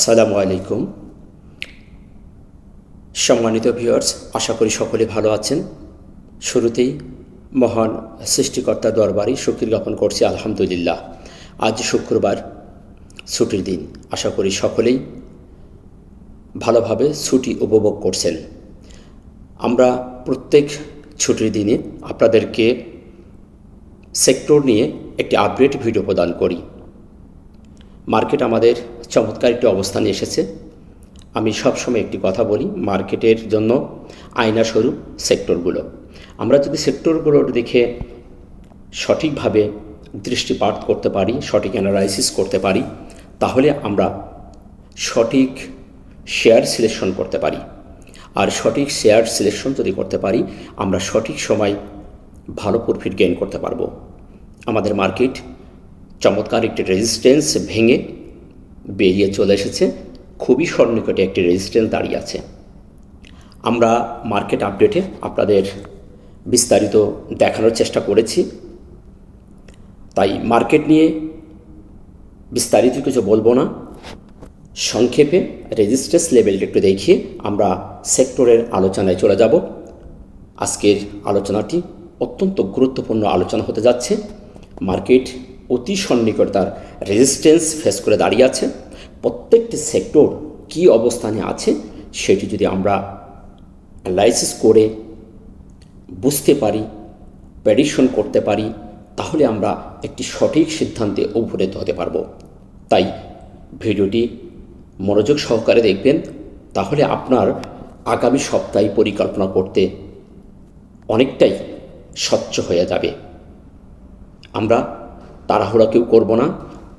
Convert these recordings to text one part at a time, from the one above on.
আসসালামু আলাইকুম। সম্মানিত ভিউয়ার্স, আশা করি সকলে ভালো আছেন। শুরুতেই মহান সৃষ্টিকর্তার দরবারে শুকরিয়া জ্ঞাপন করছি, আলহামদুলিল্লাহ। আজ শুক্রবার, ছুটির দিন। আশা করি সকলেই ভালোভাবে ছুটি উপভোগ করছেন। আমরা প্রত্যেক ছুটির দিনে আপনাদেরকে সেক্টর নিয়ে একটি আপডেট ভিডিও প্রদান করি। মার্কেট আমাদের চমৎকার একটি অবস্থানে এসেছে। আমি সবসময় একটি কথা বলি, মার্কেটের জন্য আয়নাস্বরূপ সেক্টরগুলো। আমরা যদি সেক্টরগুলোর দিকে সঠিকভাবে দৃষ্টিপাত করতে পারি, সঠিক অ্যানালাইসিস করতে পারি, তাহলে আমরা সঠিক শেয়ার সিলেকশন করতে পারি। আর সঠিক শেয়ার সিলেকশন যদি করতে পারি, আমরা সঠিক সময় ভালো প্রফিট গেইন করতে পারবো। আমাদের মার্কেট চমৎকার একটি রেজিস্ট্যান্স ভেঙে বেরিয়ে চলে এসেছে। খুবই সন্নিকটে একটি রেজিস্ট্যান্স দাঁড়িয়ে আছে। আমরা মার্কেট আপডেটে আপনাদের বিস্তারিত দেখানোর চেষ্টা করেছি, তাই মার্কেট নিয়ে বিস্তারিত কিছু বলবো না। সংক্ষেপে রেজিস্ট্যান্স লেভেলটা একটু দেখিয়ে আমরা সেক্টরের আলোচনায় চলে যাব। আজকের আলোচনাটি অত্যন্ত গুরুত্বপূর্ণ আলোচনা হতে যাচ্ছে। মার্কেট অতি সন্নিকটে তার রেজিস্ট্যান্স ফেস করে দাঁড়িয়ে আছে। প্রত্যেকটি সেক্টর কী অবস্থানে আছে সেটি যদি আমরা অ্যানালাইসিস করে বুঝতে পারি, প্রেডিকশন করতে পারি, তাহলে আমরা একটি সঠিক সিদ্ধান্তে উপনীত হতে পারব। তাই ভিডিওটি মনোযোগ সহকারে দেখবেন, তাহলে আপনার আগামী সপ্তাহে পরিকল্পনা করতে অনেকটাই স্বচ্ছ হয়ে যাবে। আমরা তাড়াহুড়া কেউ করব না,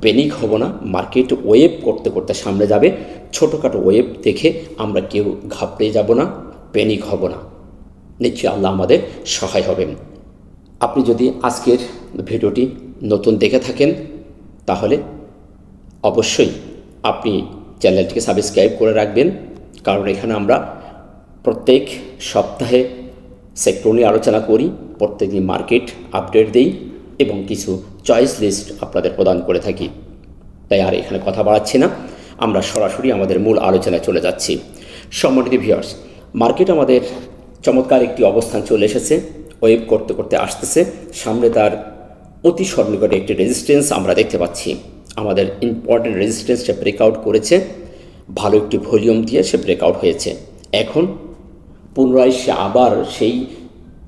প্যানিক হব না। মার্কেট ওয়েভ করতে করতে সামনে যাবে। ছোটোখাটো ওয়েভ দেখে আমরা কেউ ঘাবড়ে যাব না, প্যানিক হব না। নিশ্চয়ই আল্লাহ আমাদের সহায় হবেন। আপনি যদি আজকের ভিডিওটি নতুন দেখে থাকেন, তাহলে অবশ্যই আপনি চ্যানেলটিকে সাবস্ক্রাইব করে রাখবেন, কারণ এখানে আমরা প্রত্যেক সপ্তাহে সেক্টর নিয়ে আলোচনা করি, প্রত্যেকদিন মার্কেট আপডেট দিই এবং কিছু চয়েস লিস্ট আপনাদের প্রদান করে থাকি। তাই আর এখানে কথা বাড়াচ্ছি না, আমরা সরাসরি আমাদের মূল আলোচনায় চলে যাচ্ছি। সম্মানিত ভিউয়ার্স, মার্কেট আমাদের চমৎকার একটি অবস্থান চলে এসেছে, ওয়েভ করতে করতে আসতেছে। সামনে তার অতি সন্নিকটে একটি রেজিস্ট্যান্স আমরা দেখতে পাচ্ছি। আমাদের ইম্পর্টেন্ট রেজিস্ট্যান্সটা ব্রেকআউট করেছে, ভালো একটি ভলিউম দিয়ে সে ব্রেকআউট হয়েছে। এখন পুনরায় সে আবার সেই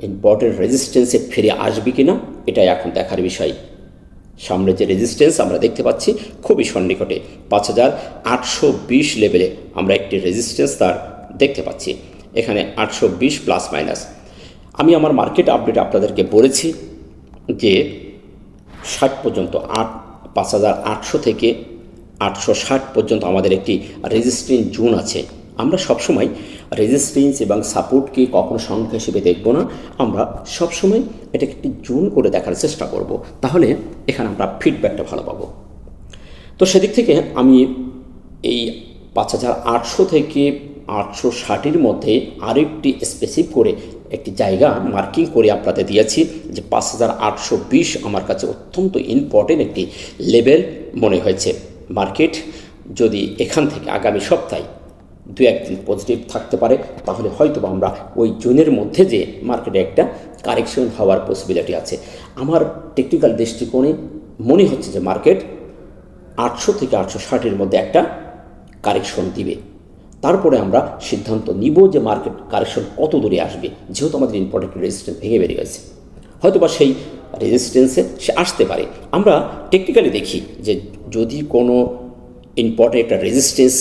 ইম্পর্টেন্ট রেজিস্ট্যান্সে ফিরে আসবে কিনা, এটাই এখন দেখার বিষয়। সামনে যে রেজিস্ট্যান্স আমরা দেখতে পাচ্ছি খুবই সন্নিকটে 5820 লেভেলে আমরা একটি রেজিস্ট্যান্স তার দেখতে পাচ্ছি। এখানে 820 প্লাস মাইনাস। আমি আমার মার্কেট আপডেট আপনাদেরকে বলেছি যে 60 পর্যন্ত 5800 থেকে 860 পর্যন্ত আমাদের একটি রেজিস্ট্যান্স জোন আছে। আমরা সবসময় রেজিস্ট্যান্স এবং সাপোর্টকে কখনো সংখ্যা হিসেবে দেখব না, আমরা সবসময় এটাকে একটি জোন করে দেখার চেষ্টা করব, তাহলে এখানে আমরা ফিডব্যাকটা ভালো পাবো। তো সেদিক থেকে আমি এই 5800 থেকে 860-এর মধ্যে আরেকটি স্পেসিফিক করে একটি জায়গা মার্কিং করে আপনাদের দিয়েছি যে 5820 আমার কাছে অত্যন্ত ইম্পর্টেন্ট একটি লেভেল মনে হয়েছে। মার্কেট যদি এখান থেকে আগামী সপ্তাহে 2-1 দিন পজিটিভ থাকতে পারে, তাহলে হয়তো আমরা ওই জোনের মধ্যে যে মার্কেটে একটা কারেকশন হওয়ার পসিবিলিটি আছে। আমার টেকনিক্যাল দৃষ্টিকোণে মনে হচ্ছে যে মার্কেট 800 থেকে 860-এর মধ্যে একটা কারেকশন দিবে। তারপরে আমরা সিদ্ধান্ত নিব যে মার্কেট কারেকশন কত দূরে আসবে, যেহেতু আমাদের ইম্পর্টেন্ট রেজিস্ট্যান্স ভেঙে বেরিয়ে গেছে। হয়তোবা সেই রেজিস্ট্যান্সে সে আসতে পারে। আমরা টেকনিক্যালি দেখি যে যদি কোনো ইম্পর্টেন্ট একটা রেজিস্ট্যান্স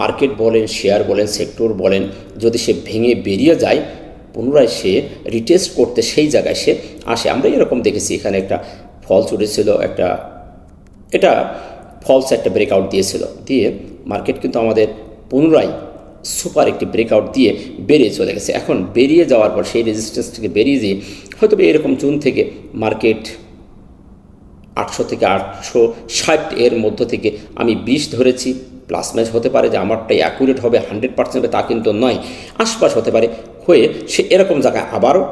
মার্কেট বলেন, শেয়ার বলেন, সেক্টর বলেন, যদি সে ভেঙে বেরিয়ে যায়, পুনরায় সে রিটেস্ট করতে সেই জায়গায় সে আসে। আমরা এরকম দেখেছি, এখানে একটা ফলস উঠেছিল, এটা ফলস একটা ব্রেকআউট দিয়েছিল, দিয়ে মার্কেট কিন্তু আমাদের পুনরায় সুপার একটি ব্রেকআউট দিয়ে বেরিয়ে চলে গেছে। এখন বেরিয়ে যাওয়ার পর সেই রেজিস্ট্যান্স থেকে বেরিয়ে দিয়ে হয়তো এরকম জুন থেকে মার্কেট 800 থেকে 860 এর মধ্য থেকে আমি 20 ধরেছি। প্লাস মাইনাস হতে পারে যে আমারটাই অ্যাকুরেট হবে 100% তা কিন্তু নয়, আশপাশ হতে পারে হয়ে সে এরকম জায়গায় আবারও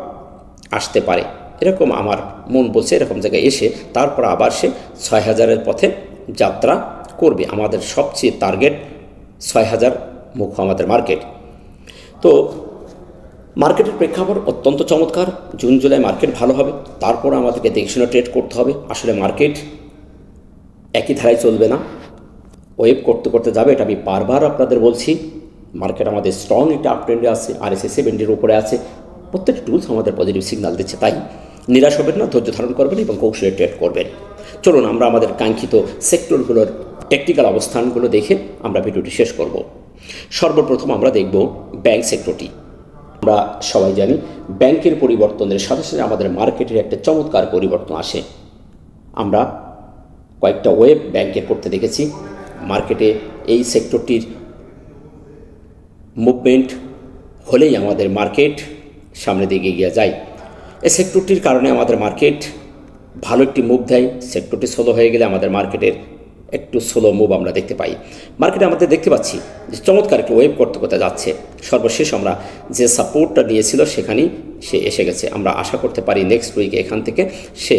আসতে পারে। এরকম আমার মন বলছে, এরকম জায়গায় এসে তারপর আবার সে 6000-এর পথে যাত্রা করবে। আমাদের সবচেয়ে টার্গেট 6000 মুখ আমাদের মার্কেট। তো মার্কেটের প্রেক্ষাপট অত্যন্ত চমৎকার। জুন জুলাই মার্কেট ভালো হবে, তারপর আমাদেরকে দেখে শুনে ট্রেড করতে হবে। আসলে মার্কেট একই ধারায় চলবে না, ওয়েভ করতে করতে যাবে, এটা আমি বারবার আপনাদের বলছি। মার্কেট আমাদের স্ট্রং একটা আপ ট্রেন্ডে আছে, RSI 70-এর উপরে আছে, প্রত্যেকটা টুলস আমাদের পজিটিভ সিগন্যাল দিচ্ছে। তাই নিরাশ হবেন না, ধৈর্য ধারণ করবেন এবং কৌশলে ট্রেড করবেন। চলুন আমরা আমাদের কাঙ্ক্ষিত সেক্টরগুলোর টেকনিক্যাল অবস্থানগুলো দেখে আমরা ভিডিওটি শেষ করব। সর্বপ্রথম আমরা দেখব ব্যাংক সেক্টরটি। আমরা সবাই জানি ব্যাংকের পরিবর্তনের সাথে সাথে আমাদের মার্কেটের একটা চমৎকার পরিবর্তন আসে। আমরা কয়েকটা ওয়েভ ব্যাংকের করতে দেখেছি। মার্কেটে এই সেক্টরটির মুভমেন্ট হলেই আমাদের মার্কেট সামনের দিকে এগিয়ে যায়। এই সেক্টরটির কারণে আমাদের মার্কেট ভালো একটি মুভ দেয়। সেক্টরটি স্লো হয়ে গেলে আমাদের মার্কেটের একটু স্লো মুভ আমরা দেখতে পাই। মার্কেটে আমাদের দেখতে পাচ্ছি যে চমৎকার একটি ওয়েভ করতে করতে যাচ্ছে। সর্বশেষ আমরা যে সাপোর্টটা নিয়েছিল সেখানেই সে এসে গেছে। আমরা আশা করতে পারি নেক্সট উইকে এখান থেকে সে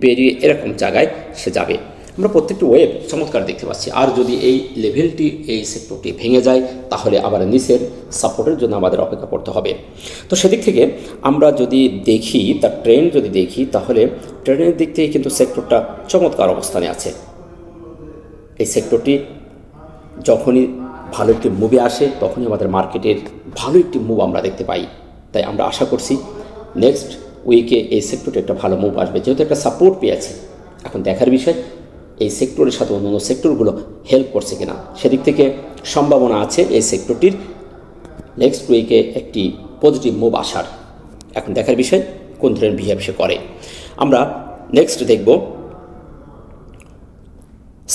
বেরিয়ে এরকম জায়গায় সে যাবে। আমরা প্রত্যেকটি ওয়েভ চমৎকার দেখতে পাচ্ছি। আর যদি এই লেভেলটি, এই সেক্টরটি ভেঙে যায়, তাহলে আবার নিচের সাপোর্টের জন্য আমাদের অপেক্ষা করতে হবে। তো সেদিক থেকে আমরা যদি দেখি, তার ট্রেন্ড যদি দেখি, তাহলে ট্রেন্ডের দিক থেকে কিন্তু সেক্টরটা চমৎকার অবস্থানে আছে। এই সেক্টরটি যখনই ভালো একটি মুভে আসে তখনই আমাদের মার্কেটের ভালো একটি মুভ আমরা দেখতে পাই। তাই আমরা আশা করছি নেক্সট উইকে এই সেক্টরটি একটা ভালো মুভ আসবে, যেহেতু একটা সাপোর্ট পেয়েছে। এখন দেখার বিষয় এই সেক্টরের সাথে অন্যান্য সেক্টরগুলো হেল্প করছে কিনা। সেদিক থেকে সম্ভাবনা আছে এই সেক্টরটির নেক্সট উইকে একটি পজিটিভ মুভ আসার। এখন দেখার বিষয় কোন ধরনের বিহেভ সে করে। আমরা নেক্সট দেখব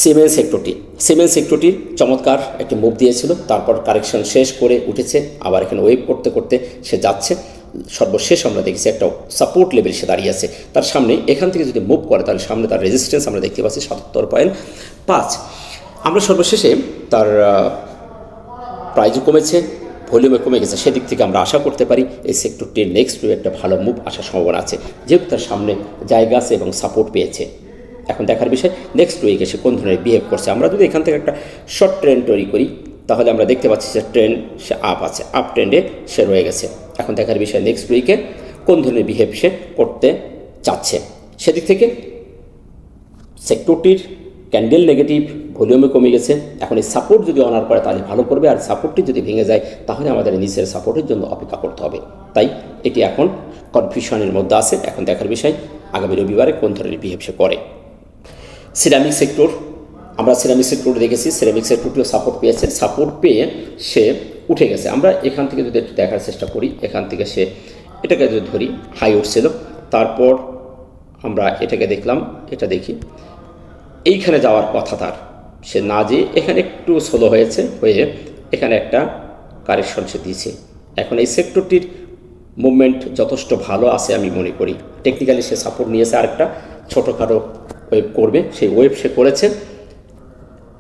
সিমেন্ট সেক্টরটি। সিমেন্ট সেক্টরটির চমৎকার একটি মুভ দিয়েছিল, তারপর কারেকশন শেষ করে উঠেছে, আবার এখানে ওয়েভ করতে করতে সে যাচ্ছে। সর্বশেষ আমরা দেখেছি একটা সাপোর্ট লেভেল সে দাঁড়িয়ে আছে। তার সামনে এখান থেকে যদি মুভ করে তাহলে সামনে তার রেজিস্ট্যান্স আমরা দেখতে পাচ্ছি 77.5। আমরা সর্বশেষে তার প্রাইজও কমেছে, ভলিউমে কমে গেছে। সেদিক থেকে আমরা আশা করতে পারি এই সেক্টরটির নেক্সট একটা ভালো মুভ আসার সম্ভাবনা আছে, যেহেতু তার সামনে জায়গা আছে এবং সাপোর্ট পেয়েছে। এখন দেখার বিষয় নেক্সট উইকে সে কোন ধরনের বিহেভ করছে। আমরা যদি এখান থেকে একটা শর্ট ট্রেন্ড তৈরি করি তাহলে আমরা দেখতে পাচ্ছি যে ট্রেন্ড সে আপ আছে, আপ ট্রেন্ডে সে রয়ে গেছে। এখন দেখার বিষয় নেক্সট উইকে কোন ধরনের বিহেভ সে করতে চাচ্ছে। সেদিক থেকে সেক্টরটির ক্যান্ডেল নেগেটিভ, ভলিউমে কমে গেছে। এখন এই সাপোর্ট যদি অনার করে তাহলে ভালো করবে, আর সাপোর্টটি যদি ভেঙে যায় তাহলে আমাদের নিচের সাপোর্টের জন্য অপেক্ষা করতে হবে। তাই এটি এখন কনফিউশনের মধ্যে আছে। এখন দেখার বিষয় আগামী রবিবারে কোন ধরনের বিহেভ সে করে। সিরামিক সেক্টর, আমরা সিরামিক সেক্টর দেখেছি, সিরামিক সেক্টরটিও সাপোর্ট পেয়েছে। সাপোর্ট পেয়ে সে উঠে গেছে। আমরা এখান থেকে যদি একটু দেখার চেষ্টা করি, এখান থেকে সে এটাকে যদি ধরি হাই উঠছিল, তারপর আমরা এটাকে দেখলাম, এটা দেখি এইখানে যাওয়ার কথা তার, সে না যেয়ে এখানে একটু স্লো হয়েছে, হয়ে এখানে একটা কারেকশন সে দিয়েছে। এখন এই সেক্টরটির মুভমেন্ট যথেষ্ট ভালো আছে আমি মনে করি। টেকনিক্যালি সে সাপোর্ট নিয়েছে, আরেকটা ছোটোখাটো ওয়েভ করবে, সেই ওয়েভ সে করেছে।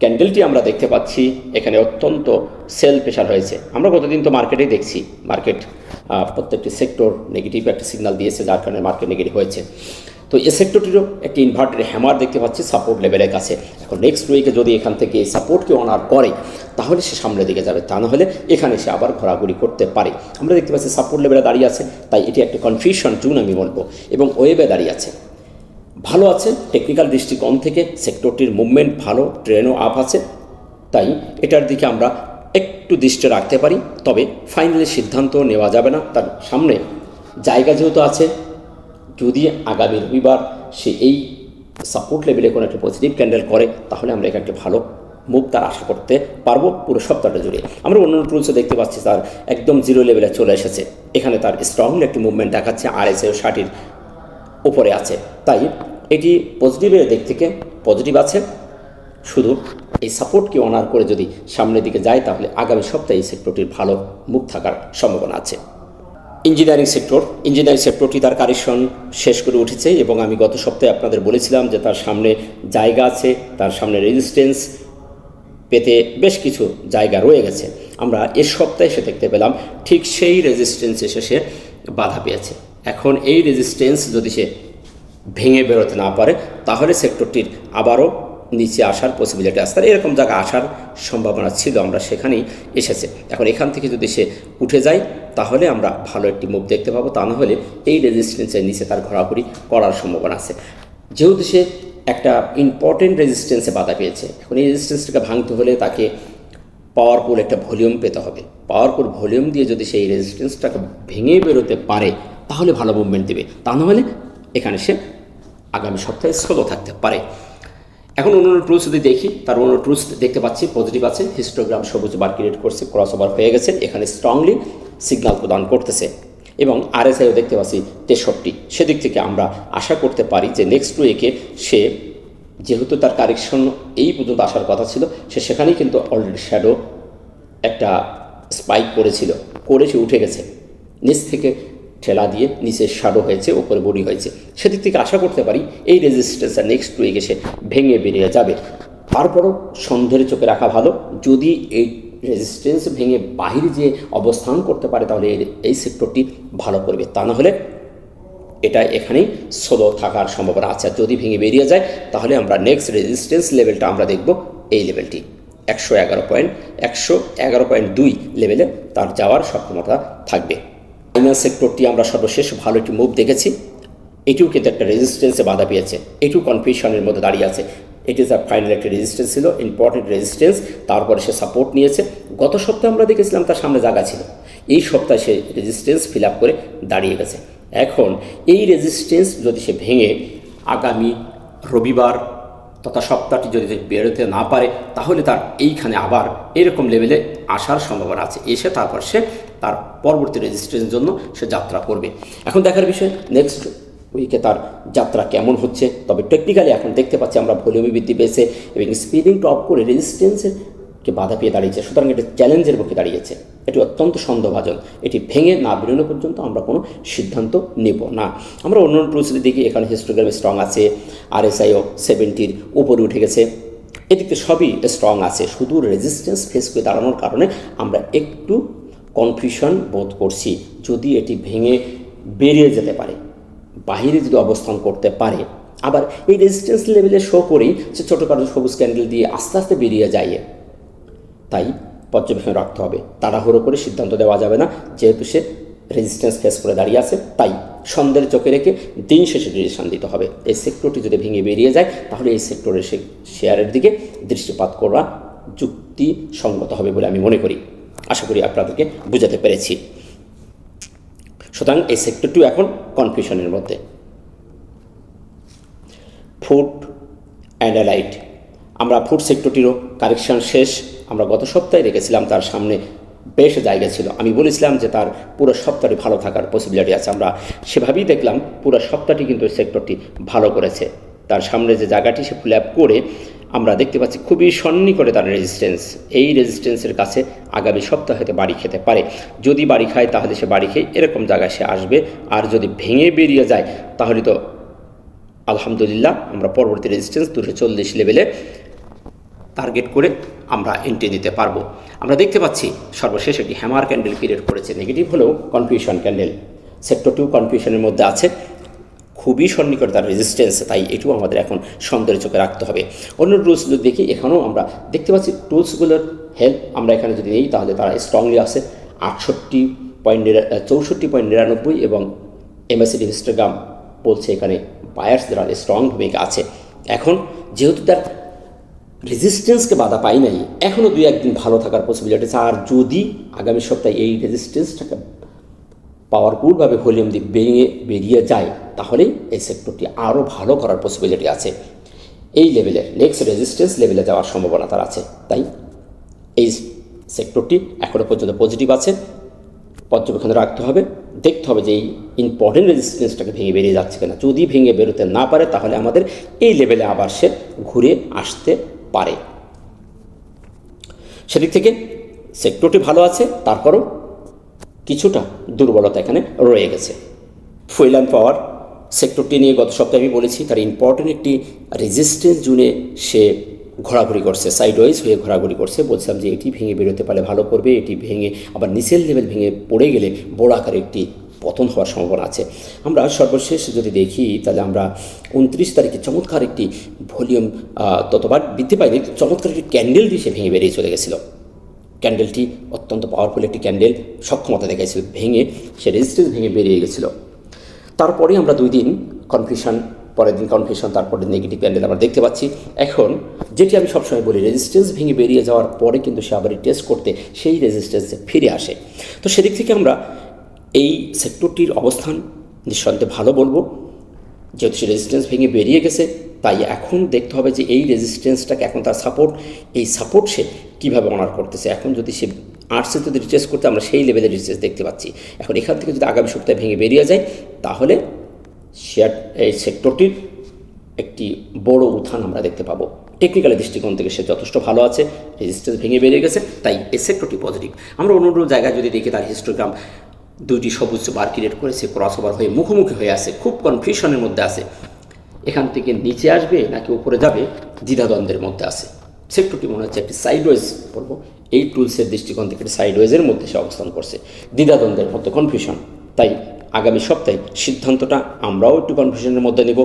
ক্যান্ডেলটি আমরা দেখতে পাচ্ছি এখানে অত্যন্ত সেল প্রেশার হয়েছে। আমরা গতদিন তো মার্কেটেই দেখছি মার্কেট প্রত্যেকটি সেক্টর নেগেটিভ একটা সিগন্যাল দিয়েছে, যার কারণে মার্কেট নেগেটিভ হয়েছে। তো এই সেক্টরটিরও একটি ইনভার্টেড হ্যামার দেখতে পাচ্ছি সাপোর্ট লেভেলের কাছে। এখন নেক্সট উইকে যদি এখান থেকে এই সাপোর্টকে অনার করে তাহলে সে সামনের দিকে যাবে, তা নাহলে এখানে সে আবার ঘোরাঘুরি করতে পারে। আমরা দেখতে পাচ্ছি সাপোর্ট লেভেলে দাঁড়িয়ে আছে, তাই এটি একটা কনফিউশন জোন আমি বলবো, এবং ওয়েবে দাঁড়িয়ে আছে, ভালো আছে। টেকনিক্যাল দৃষ্টিকোণ থেকে সেক্টরটির মুভমেন্ট ভালো, ট্রেনও আপ আছে, তাই এটার দিকে আমরা একটু দৃষ্টি রাখতে পারি। তবে ফাইনালি সিদ্ধান্ত নেওয়া যাবে না, তার সামনে জায়গা যেহেতু আছে। যদি আগামী রবিবার সে এই সাপোর্ট লেভেলে কোনো একটা পজিটিভ ক্যান্ডেল করে তাহলে আমরা এখানে একটা ভালো মুভ তার আশা করতে পারবো পুরো সপ্তাহটা জুড়ে। আমরা অন্যান্য টুলসও দেখতে পাচ্ছি তার একদম জিরো লেভেলে চলে এসেছে। এখানে তার স্ট্রংলি একটি মুভমেন্ট দেখাচ্ছে, RSI 60-এর উপরে আছে। তাই এটি পজিটিভের দিক থেকে পজিটিভ আছে। শুধু এই সাপোর্টকে অনার করে যদি সামনের দিকে যায় তাহলে আগামী সপ্তাহে এই সেক্টরটির ভালো মুভ থাকার সম্ভাবনা আছে। ইঞ্জিনিয়ারিং সেক্টরটি তার কারেকশন শেষ করে উঠেছে, এবং আমি গত সপ্তাহে আপনাদের বলেছিলাম যে তার সামনে জায়গা আছে, তার সামনে রেজিস্ট্যান্স পেতে বেশ কিছু জায়গা রয়ে গেছে। আমরা এর সপ্তাহে এসে দেখতে পেলাম ঠিক সেই রেজিস্ট্যান্স এসে সে বাধা পেয়েছে। এখন এই রেজিস্ট্যান্স যদি সে ভেঙে বেরোতে না পারে তাহলে সেক্টরটির আবারও নিচে আসার পসিবিলিটি আছে, তার এরকম জায়গা আসার সম্ভাবনা ছিল, আমরা সেখানেই এসেছে। এখন এখান থেকে যদি সে উঠে যায় তাহলে আমরা ভালো একটি মুভ দেখতে পাবো, তা না হলে এই রেজিস্ট্যান্সের নিচে তার ঘোরাঘুরি করার সম্ভাবনা আছে। যেহেতু সে একটা ইম্পর্টেন্ট রেজিস্ট্যান্সে বাধা পেয়েছে, এখন এই রেজিস্ট্যান্সটাকে ভাঙতে হলে তাকে পাওয়ারফুল একটা ভলিউম পেতে হবে। পাওয়ারফুল ভলিউম দিয়ে যদি সেই রেজিস্ট্যান্সটাকে ভেঙে বেরোতে পারে তাহলে ভালো মুভমেন্ট দেবে, তা নাহলে এখানে সে আগামী সপ্তাহে স্লো থাকতে পারে। এখন অন্য টুলস যদি দেখি, তার অন্য টুলস দেখতে পাচ্ছি পজিটিভ আছে, হিস্টোগ্রাম সবুজ বার ক্রিয়েট করছে, ক্রস ওভার হয়ে গেছে, এখানে স্ট্রংলি সিগন্যাল প্রদান করতেছে এবং আরএসআইও দেখতে পাচ্ছি 63। সেদিক থেকে আমরা আশা করতে পারি যে নেক্সট উইকে সে, যেহেতু তার কারেকশন এই পর্যন্ত আসার কথা ছিল, সে সেখানেই কিন্তু অলরেডি শ্যাডো একটা স্পাইক করেছিল, করে সে উঠে গেছে, নিচ থেকে ঠেলা দিয়ে নিচে শ্যাডো হয়েছে, ওপরে বডি হয়েছে। সেদিক থেকে আশা করতে পারি এই রেজিস্ট্যান্সটা নেক্সট উইকে সে ভেঙে বেরিয়ে যাবে। তারপরও সন্দেহের চোখে রাখা ভালো, যদি এই রেজিস্ট্যান্স ভেঙে বাহিরে যে অবস্থান করতে পারে তাহলে এই সেক্টরটি ভালো করবে, তা না হলে এটা এখানেই স্লো থাকার সম্ভাবনা আছে। যদি ভেঙে বেরিয়ে যায় তাহলে আমরা নেক্সট রেজিস্ট্যান্স লেভেলটা আমরা দেখব এই লেভেলটি 111.2 লেভেলে তার যাওয়ার সক্ষমতা থাকবে। ফাইনাল সেক্টরটি আমরা সর্বশেষ ভালো একটি মুভ দেখেছি, এটিও কিন্তু একটা রেজিস্ট্যান্সে বাধা পেয়েছে, এটিও কনফিউশনের মধ্যে দাঁড়িয়ে আছে। এটি তার ফাইনাল একটা রেজিস্ট্যান্স ছিল, ইম্পর্টেন্ট রেজিস্ট্যান্স, তারপরে সে সাপোর্ট নিয়েছে। গত সপ্তাহে আমরা দেখেছিলাম তার সামনে জায়গা ছিল, এই সপ্তাহে সে রেজিস্ট্যান্স ফিল আপ করে দাঁড়িয়ে গেছে। এখন এই রেজিস্ট্যান্স যদি সে ভেঙে আগামী রবিবার তথা সপ্তাহটি যদি বেরোতে না পারে তাহলে তার এইখানে আবার এরকম লেভেলে আসার সম্ভাবনা আছে, এসে তারপর সে তার পরবর্তী রেজিস্ট্যান্সের জন্য সে যাত্রা করবে। এখন দেখার বিষয় নেক্সট উইকে তার যাত্রা কেমন হচ্ছে। তবে টেকনিক্যালি এখন দেখতে পাচ্ছি আমরা ভলিউমে বৃদ্ধি পেয়েছে এবং স্পিডিং টপ করে রেজিস্ট্যান্সেরকে বাধা পেয়ে দাঁড়িয়েছে, সুতরাং এটি চ্যালেঞ্জের মুখে দাঁড়িয়েছে। এটি অত্যন্ত সন্দেহভাজন, এটি ভেঙে না বেরোনো পর্যন্ত আমরা কোনো সিদ্ধান্ত নেব না। আমরা অন্য টুলস দেখি, এখানে হিস্টোগ্রামে স্ট্রং আছে, আরএসআইও 70-র উপরে উঠে গেছে, এদিকে সবই স্ট্রং আছে, শুধু রেজিস্ট্যান্স ফেস করে দাঁড়ানোর কারণে আমরা একটু কনফিউশন বোধ করছি। যদি এটি ভেঙে বেরিয়ে যেতে পারে, বাহিরে যদি অবস্থান করতে পারে, আবার এই রেজিস্ট্যান্স লেভেলে শো করেই সে ছোটোখাটো সবুজ ক্যান্ডেল দিয়ে আস্তে আস্তে বেরিয়ে যায়, তাই পর্যবেক্ষণ রাখতে হবে। তাড়াহুড়ো করে সিদ্ধান্ত দেওয়া যাবে না, যেহেতু সে রেজিস্ট্যান্স ফেস করে দাঁড়িয়ে আছে, তাই সন্দেহের চোখে রেখে দিন শেষে ডিসিশন দিতে হবে। এই সেক্টরটি যদি ভেঙে বেরিয়ে যায় তাহলে এই সেক্টরের শেয়ারের দিকে দৃষ্টিপাত করা যুক্তিসঙ্গত হবে বলে আমি মনে করি। আশা করি আপনাদেরকে বুঝাতে পেরেছি। সুতরাং এই সেক্টরটিও এখন কনফিউশনের মধ্যে। ফুড অ্যান্ড অ্যালাইড, আমরা ফুড সেক্টরটিরও কারেকশন শেষ। আমরা গত সপ্তাহে রেখেছিলাম তার সামনে বেশ জায়গা ছিল, আমি বলেছিলাম যে তার পুরো সপ্তাহটি ভালো থাকার পসিবিলিটি আছে। আমরা সেভাবেই দেখলাম পুরো সপ্তাহটি কিন্তু সেক্টরটি ভালো করেছে। তার সামনে যে জায়গাটি সে ফুল আপ করে আমরা দেখতে পাচ্ছি খুবই সন্নিকটে তার রেজিস্ট্যান্স, এই রেজিস্ট্যান্সের কাছে আগামী সপ্তাহে হয়তো বাড়ি খেতে পারে। যদি বাড়ি খায় তাহলে সে বাড়ি খেয়ে এরকম জায়গায় সে আসবে, আর যদি ভেঙে বেরিয়ে যায় তাহলে তো আলহামদুলিল্লাহ আমরা পরবর্তী রেজিস্ট্যান্স 240 লেভেলে টার্গেট করে আমরা এন্ট্রি দিতে পারবো। আমরা দেখতে পাচ্ছি সর্বশেষ একটি হ্যামার ক্যান্ডেল ক্রিয়েট করেছে, নেগেটিভ হলেও কনফিউশন ক্যান্ডেল, সেক্টরটিও কনফিউশনের মধ্যে আছে, খুবই সন্নিকট তার রেজিস্ট্যান্স, তাই এটিও আমাদের এখন সন্দেহের চোখে রাখতে হবে। অন্য টুলসগুলো দেখি, এখানেও আমরা দেখতে পাচ্ছি টুলসগুলোর হেল্প আমরা এখানে যদি নেই তাহলে তারা স্ট্রংলি আছে 64.99 এবং এমএসিডি হিস্টোগ্রাম বলছে এখানে বায়ার্সদের স্ট্রং ভূমিকা আছে। এখন যেহেতু তার রেজিস্ট্যান্সকে বাধা পাই নাই, এখনও 2-1 দিন ভালো থাকার পসিবিলিটি আছে। আর যদি আগামী সপ্তাহে এই রেজিস্ট্যান্সটাকে পাওয়ারফুলভাবে ভলিউম দিয়ে ভেঙে বেরিয়ে যায় তাহলেই এই সেক্টরটি আরও ভালো করার পসিবিলিটি আছে। এই লেভেলে নেক্সট রেজিস্ট্যান্স লেভেলে যাওয়ার সম্ভাবনা তার আছে, তাই এই সেক্টরটি এখনও পর্যন্ত পজিটিভ আছে, পর্যবেক্ষণে রাখতে হবে, দেখতে হবে যে এই ইম্পর্টেন্ট রেজিস্ট্যান্সটাকে ভেঙে বেরিয়ে যাচ্ছে কিনা। যদি ভেঙে বেরোতে না পারে তাহলে আমাদের এই লেভেলে আবার সে ঘুরে আসতে পারে। সেদিক থেকে সেক্টরটি ভালো আছে, তারপরও কিছুটা দুর্বলতা এখানে রয়ে গেছে। ফুয়েল অ্যান্ড পাওয়ার সেক্টরটি নিয়ে গত সপ্তাহে আমি বলেছি তার ইম্পর্টেন্ট একটি রেজিস্ট্যান্স জোনে সে ঘোরাঘুরি করছে, সাইডওয়াইজ হয়ে ঘোরাঘুরি করছে। বলছিলাম যে এটি ভেঙে বেরোতে পারলে ভালো করবে, এটি ভেঙে আবার নিচের লেভেল ভেঙে পড়ে গেলে বড় আকারে একটি পতন হওয়ার সম্ভাবনা আছে। আমরা সর্বশেষ যদি দেখি তাহলে আমরা 29 তারিখে চমৎকার একটি ভলিউম ততবার বৃদ্ধি পায়নি, চমৎকার একটি ক্যান্ডেল দিয়ে সে ভেঙে বেরিয়ে চলে গেছিলো। ক্যান্ডেলটি অত্যন্ত পাওয়ারফুল একটি ক্যান্ডেল, সক্ষমতা দেখাইছিল, ভেঙে সে রেজিস্ট্যান্স ভেঙে বেরিয়ে গেছিলো। তারপরে আমরা 2 দিন কনফিউশন, পরের দিন কনফিউশন, তারপরে নেগেটিভ ক্যান্ডেল আমরা দেখতে পাচ্ছি। এখন যেটি আমি সবসময় বলি, রেজিস্ট্যান্স ভেঙে বেরিয়ে যাওয়ার পরে কিন্তু সে আবার টেস্ট করতে সেই রেজিস্ট্যান্সে ফিরে আসে। তো সেদিক থেকে আমরা এই সেক্টরটির অবস্থান নিঃসন্দেহে ভালো বলবো। যেহেতু সে রেজিস্ট্যান্স ভেঙে বেরিয়ে গেছে, তাই এখন দেখতে হবে যে এই রেজিস্ট্যান্সটাকে এখন তার সাপোর্ট, এই সাপোর্ট সে কীভাবে অনার করতেছে। এখন যদি সে আর্টসে যদি রিচার্জ করতে, আমরা সেই লেভেলের রিচার্জ দেখতে পাচ্ছি। এখন এখান থেকে যদি আগামী সপ্তাহে ভেঙে বেরিয়ে যায়, তাহলে শেয়ার এই সেক্টরটির একটি বড় উত্থান আমরা দেখতে পাবো। টেকনিক্যাল দৃষ্টিকোণ থেকে সে যথেষ্ট ভালো আছে, রেজিস্ট্যান্স ভেঙে বেরিয়ে গেছে, তাই এই সেক্টরটি পজিটিভ। আমরা অন্য অন্য জায়গায় যদি দেখি, তার হিস্টোগ্রাম 2টি সবুজ বার ক্রিয়েট করেছে, ক্রস ওভার হয়ে মুখোমুখি হয়ে আছে, খুব কনফিউশনের মধ্যে আছে। এখান থেকে নিচে আসবে নাকি উপরে যাবে, দ্বিধাদ্বন্দ্বের মধ্যে আছে। সেক্টরটি মনে হচ্ছে একটি সাইডওয়েজ বলবো, এই টুলসের দৃষ্টিকোণ থেকে সাইডওয়েজের মধ্যে সে অবস্থান করছে, দ্বিধাদ্বন্দ্বের মধ্যে, কনফিউশন। তাই আগামী সপ্তাহে সিদ্ধান্তটা আমরাও একটু কনফিউশনের মধ্যে নেব,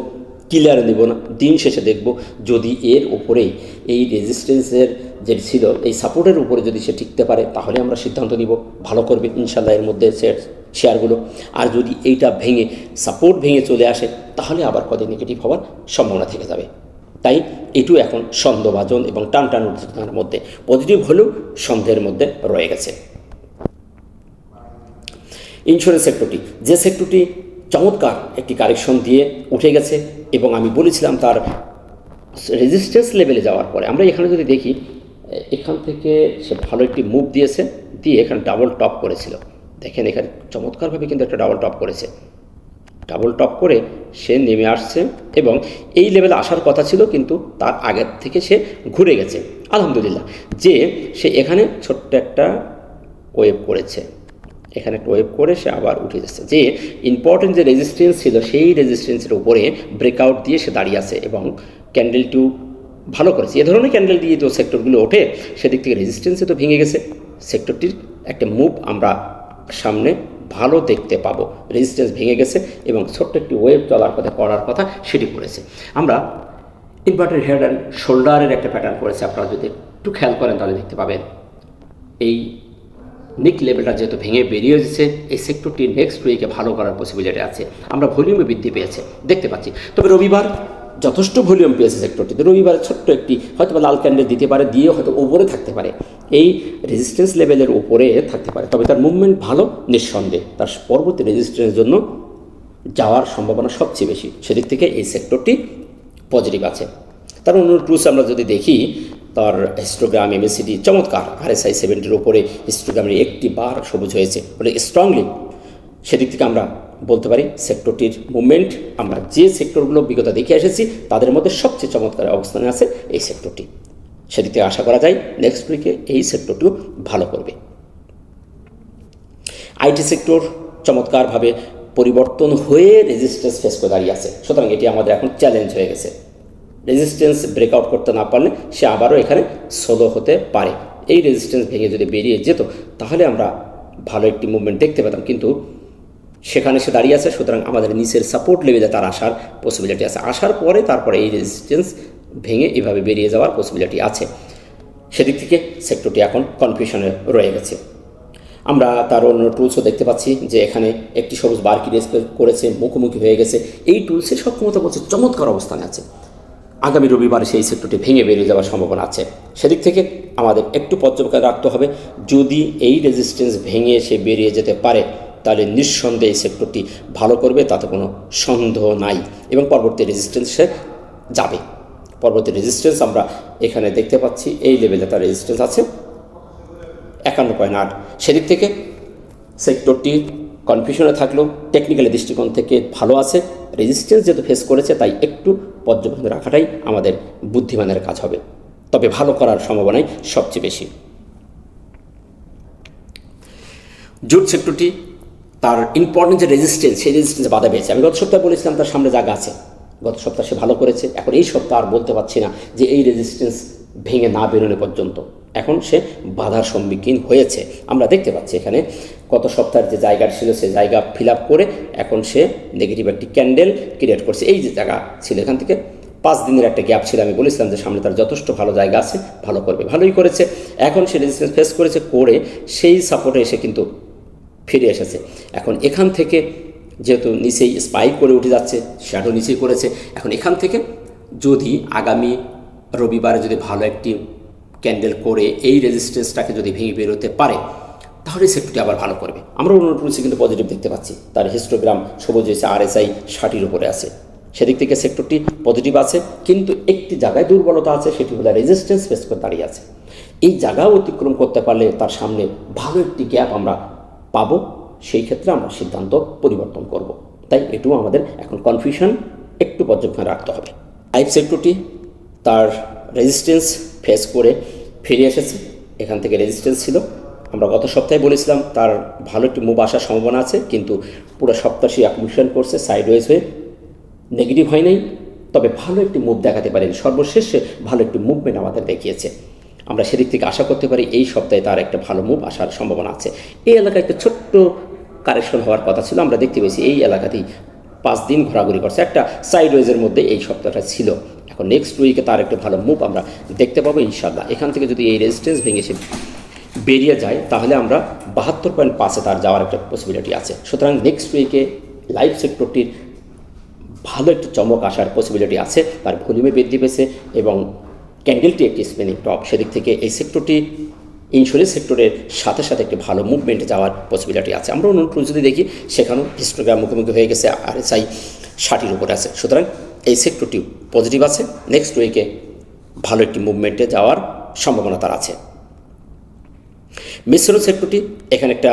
ক্লিয়ার নেব না। দিন শেষে দেখব যদি এর উপরেই এই রেজিস্ট্যান্সের যে ছিল, এই সাপোর্টের উপরে যদি সে টিকতে পারে, তাহলে আমরা সিদ্ধান্ত নিব, ভালো করবে ইনশাল্লাহ এর মধ্যে শেয়ারগুলো। আর যদি এইটা ভেঙে সাপোর্ট ভেঙে চলে আসে, তাহলে আবার কদিন নেগেটিভ হওয়ার সম্ভাবনা থেকে যাবে। তাই এটু এখন সন্দেহভাজন এবং টান উত্তেজনার মধ্যে, পজিটিভ হলেও সন্দেহের মধ্যে রয়ে গেছে। ইন্স্যুরেন্স সেক্টরটি, যে সেক্টরটি চমৎকার একটি কারেকশন দিয়ে উঠে গেছে, এবং আমি বলেছিলাম তার রেজিস্ট্যান্স লেভেলে যাওয়ার পরে, আমরা এখানে যদি দেখি, এখান থেকে সে ভালো একটি মুভ দিয়েছে, দিয়ে এখানে ডাবল টপ করেছিল। দেখেন এখানে চমৎকারভাবে কিন্তু একটা ডাবল টপ করেছে, ডাবল টপ করে সে নেমে আসছে, এবং এই লেভেলে আসার কথা ছিল, কিন্তু তার আগের থেকে সে ঘুরে গেছে। আলহামদুলিল্লাহ যে সে এখানে ছোট্ট একটা ওয়েভ করেছে, এখানে একটা ওয়েভ করে সে আবার উঠে যাচ্ছে। যে ইম্পর্টেন্ট যে রেজিস্ট্যান্স ছিল, সেই রেজিস্ট্যান্সের উপরে ব্রেকআউট দিয়ে সে দাঁড়িয়ে আছে, এবং ক্যান্ডেলটিও ভালো করেছে। এ ধরনের ক্যান্ডেল দিয়ে তো সেক্টরগুলো ওঠে, সেদিক থেকে রেজিস্ট্যান্সে তো ভেঙে গেছে। সেক্টরটির একটা মুভ আমরা সামনে ভালো দেখতে পাবো। রেজিস্ট্যান্স ভেঙে গেছে এবং ছোট্ট একটি ওয়েভ চলার কথা, করার কথা, সেটি করেছে। আমরা ইনভার্টেড হেড অ্যান্ড শোল্ডারের একটা প্যাটার্ন করেছে, আপনারা যদি একটু খেয়াল করেন তাহলে দেখতে পাবেন। এই নিক লেভেলটা যেহেতু ভেঙে বেরিয়ে যাচ্ছে, এই সেক্টরটি নেক্সট উইকে ভালো করার পসিবিলিটি আছে। আমরা ভলিউমে বৃদ্ধি পেয়েছে দেখতে পাচ্ছি। তবে রবিবার যথেষ্ট ভলিউম পেয়েছে সেক্টরটিতে। রবিবার ছোট্ট একটি হয়তো লাল ক্যান্ডেল দিতে পারে, দিয়ে হয়তো ওপরে থাকতে পারে, এই রেজিস্ট্যান্স লেভেলের উপরে থাকতে পারে। তবে তার মুভমেন্ট ভালো, নিঃসন্দেহে তার পরবর্তী রেজিস্ট্যান্সের জন্য যাওয়ার সম্ভাবনা সবচেয়ে বেশি। সেদিক থেকে এই সেক্টরটি পজিটিভ আছে। তার অন্য টুলস আমরা যদি দেখি, তার হিস্টোগ্রাম, এমএসিডি চমৎকার, RSI 70-র উপরে হিস্টোগ্রামের একটি বার সবুজ হয়েছে বলে স্ট্রংলি। সেদিক থেকে আমরা বলতে পারি সেক্টরটির মুভমেন্ট, আমরা যে সেক্টরগুলো বিগত দেখে এসেছি তাদের মধ্যে সবচেয়ে চমৎকার অবস্থানে আছে এই সেক্টরটি। সেদিক থেকে আশা করা যায় নেক্সট উইকে এই সেক্টরটিও ভালো করবে। আইটি সেক্টর চমৎকারভাবে পরিবর্তন হয়ে রেজিস্ট্যান্স ফেস করে দাঁড়িয়ে আছে, সুতরাং এটি আমাদের এখন চ্যালেঞ্জ হয়ে গেছে। রেজিস্ট্যান্স ব্রেকআউট করতে না পারলে সে আবারও এখানে সোলো হতে পারে। এই রেজিস্ট্যান্স ভেঙে যদি বেরিয়ে যেত, তাহলে আমরা ভালো একটি মুভমেন্ট দেখতে পেতাম, কিন্তু সেখানে সে দাঁড়িয়ে আছে। সুতরাং আমাদের নিচের সাপোর্ট লেভেলে তার আসার পসিবিলিটি আছে, আসার পরে তারপরে এই রেজিস্ট্যান্স ভেঙে এভাবে বেরিয়ে যাওয়ার পসিবিলিটি আছে। সেদিক থেকে সেক্টরটি এখন কনফিউশনে রয়ে গেছে। আমরা তার অন্য টুলসও দেখতে পাচ্ছি যে এখানে একটি সবুজ বার ক্রিয়েট করেছে, মুখোমুখি হয়ে গেছে। এই টুলসের সক্ষমতা বলছে চমৎকার অবস্থানে আছে। আগামী রবিবার সেই সেক্টরটি ভেঙে বেরিয়ে যাওয়ার সম্ভাবনা আছে। সেদিক থেকে আমাদের একটু পর্যবেক্ষণ রাখতে হবে। যদি এই রেজিস্ট্যান্স ভেঙে সে বেরিয়ে যেতে পারে, তাহলে নিঃসন্দেহে এই সেক্টরটি ভালো করবে, তাতে কোনো সন্দেহ নাই, এবং পরবর্তী রেজিস্ট্যান্সে যাবে। পরবর্তী রেজিস্ট্যান্স আমরা এখানে দেখতে পাচ্ছি, এই লেভেলে তার রেজিস্ট্যান্স আছে 51.8। সেদিক থেকে সেক্টরটি কনফিউশনে থাকলেও টেকনিক্যালি দৃষ্টিকোণ থেকে ভালো আছে। রেজিস্ট্যান্স যেহেতু ফেস করেছে, তাই একটু পর্যবেক্ষণ রাখাটাই আমাদের বুদ্ধিমানের কাজ হবে, তবে ভালো করার সম্ভাবনাই সবচেয়ে বেশি। জুট সেক্টরটি তার ইম্পর্টেন্ট যে রেজিস্ট্যান্স, সেই রেজিস্ট্যান্সে বাধা পেয়েছে। আমি গত সপ্তাহে বলেছিলাম তার সামনে জায়গা আছে, গত সপ্তাহে সে ভালো করেছে। এখন এই সপ্তাহ আর বলতে পারছি না যে এই রেজিস্ট্যান্স ভেঙে না বেরোনো পর্যন্ত এখন সে বাধার সম্মুখীন হয়েছে। আমরা দেখতে পাচ্ছি এখানে গত সপ্তাহের যে জায়গা ছিল সে জায়গা ফিল আপ করে এখন সে নেগেটিভ একটি ক্যান্ডেল ক্রিয়েট করছে। এই যে জায়গা ছিল এখান থেকে 5 দিনের একটা গ্যাপ ছিল, আমি বলেছিলাম যে সামনে তার যথেষ্ট ভালো জায়গা আছে, ভালো করবে, ভালোই করেছে। এখন সে রেজিস্ট্যান্স ফেস করেছে, করে সেই সাপোর্টে এসে কিন্তু ফিরে এসেছে। এখন এখান থেকে যেহেতু নিচেই স্পাইক করে উঠে যাচ্ছে, শ্যাডো নিচেই করেছে, এখন এখান থেকে যদি আগামী রবিবারে যদি ভালো একটি ক্যান্ডেল করে এই রেজিস্ট্যান্সটাকে যদি ভেঙে বেরোতে পারে তাহলে সেক্টরটি আবার ভালো করবে। আমরা অন্যটুকুসে কিন্তু পজিটিভ দেখতে পাচ্ছি, তার হিস্টোগ্রাম সবুজ হয়েছে, RSI 60-এর উপরে আছে, সেদিক থেকে সেক্টরটি পজিটিভ আছে। কিন্তু একটি জায়গায় দুর্বলতা আছে, সেটি হলো রেজিস্ট্যান্স ফেস করে দাঁড়িয়ে আছে। এই জায়গা অতিক্রম করতে পারলে তার সামনে ভালো একটি গ্যাপ আমরা পাবো, সেই ক্ষেত্রে আমরা সিদ্ধান্ত পরিবর্তন করব। তাই এটুকু আমাদের এখন কনফিউশন একটু পর্যবেক্ষণ রাখতে হবে। লাইভ সেক্টরটি তার রেজিস্ট্যান্স ফেস করে ফিরে এসেছে, এখান থেকে রেজিস্ট্যান্স ছিল, আমরা গত সপ্তাহে বলেছিলাম তার ভালো একটি মুভ আসার সম্ভাবনা আছে, কিন্তু পুরো সপ্তাহ সে অ্যাকুমুলেশন করছে, সাইডওয়েজ হয়ে নেগেটিভ হয় নাই, তবে ভালো একটি মুভ দেখাতে পারেন। সর্বশেষে ভালো একটি মুভমেন্ট আমাদের দেখিয়েছে, আমরা সেদিক থেকে আশা করতে পারি এই সপ্তাহে তার একটা ভালো মুভ আসার সম্ভাবনা আছে। এই এলাকায় একটা ছোট্ট কারেকশন হওয়ার কথা ছিল, আমরা দেখতে পেয়েছি এই এলাকাতেই 5 দিন ঘোরাঘুরি করছে, একটা সাইডওয়েজের মধ্যে এই সপ্তাহটা ছিল। এখন নেক্সট উইকে তার একটা ভালো মুভ আমরা দেখতে পাবো ইনশাল্লাহ। এখান থেকে যদি এই রেজিস্ট্যান্স ভেঙে সে বেরিয়ে যায় তাহলে আমরা 72.5-এ তার যাওয়ার একটা পসিবিলিটি আছে। সুতরাং নেক্সট উইকে লাইভ সেক্টরটির ভালো একটি চমক আসার পসিবিলিটি আছে, তার ভলিউমে বৃদ্ধি পেয়েছে এবং ক্যান্ডেলটি একটি স্পিনিং টপ, সেদিক থেকে এই সেক্টরটি ইন্স্যুরেন্স সেক্টরের সাথে সাথে একটি ভালো মুভমেন্টে যাওয়ার পসিবিলিটি আছে। আমরা অন্য যদি দেখি সেখানেও হিস্টোগ্রাম মুখোমুখি হয়ে গেছে, RSI 60-এর উপরে আছে। সুতরাং এই সেক্টরটি পজিটিভ আছে, নেক্সট উইকে ভালো একটি মুভমেন্টে যাওয়ার সম্ভাবনা তার আছে। মিশ্র সেক্টরটি এখানে একটা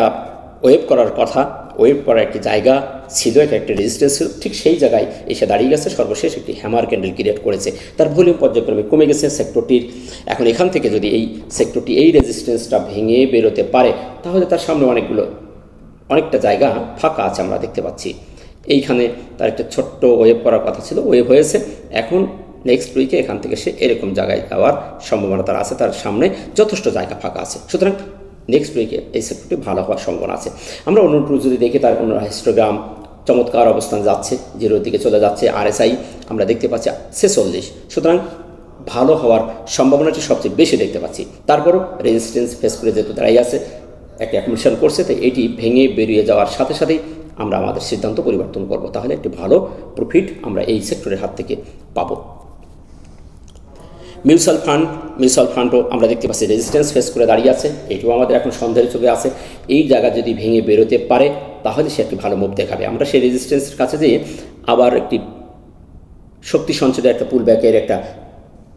ওয়েভ করার কথা, ওয়েভ করার একটি জায়গা ছিল, এখানে একটা রেজিস্ট্যান্স ছিল, ঠিক সেই জায়গায় এসে দাঁড়িয়ে গেছে, সর্বশেষ একটি হ্যামার ক্যান্ডেল ক্রিয়েট করেছে, তার ভলিউম পর্যায়ক্রমে কমে গেছে সেক্টরটির। এখন এখান থেকে যদি এই সেক্টরটি এই রেজিস্ট্যান্সটা ভেঙে বেরোতে পারে তাহলে তার সামনে অনেকটা জায়গা ফাঁকা আছে, আমরা দেখতে পাচ্ছি। এইখানে তার একটা ছোট্ট ওয়েভ করার কথা ছিল, ওয়েভ হয়েছে। এখন নেক্সট উইকে এখান থেকে সে এরকম জায়গায় যাওয়ার সম্ভাবনা তার আছে, তার সামনে যথেষ্ট জায়গা ফাঁকা আছে। সুতরাং নেক্সট উইকে এই সেক্টরটি ভালো হওয়ার সম্ভাবনা আছে। আমরা অন্য যদি দেখি তার অন্য হিস্টোগ্রাম চমৎকার অবস্থান যাচ্ছে, 0-এর দিকে চলে যাচ্ছে, RSI আমরা দেখতে পাচ্ছি 46। সুতরাং ভালো হওয়ার সম্ভাবনাটি সবচেয়ে বেশি দেখতে পাচ্ছি। তারপরও রেজিস্ট্যান্স ফেস করে যেহেতু দাঁড়িয়ে আছে, একটা অ্যাকুমুলেশন করছে, তাই এটি ভেঙে বেরিয়ে যাওয়ার সাথে সাথেই আমরা আমাদের সিদ্ধান্ত পরিবর্তন করব, তাহলে একটি ভালো প্রফিট আমরা এই সেক্টরের হাত থেকে পাবো। মিউচুয়াল ফান্ডও আমরা দেখতে পাচ্ছি রেজিস্ট্যান্স ফেস করে দাঁড়িয়ে আছে, এটিও আমাদের এখন সন্দেহের চোখে আছে। এই জায়গা যদি ভেঙে বেরোতে পারে তাহলে সে একটি ভালো মুভ দেখাবে। আমরা সেই রেজিস্ট্যান্সের কাছে যেয়ে আবার একটি শক্তি সঞ্চয়ের একটা পুল ব্যাকের একটা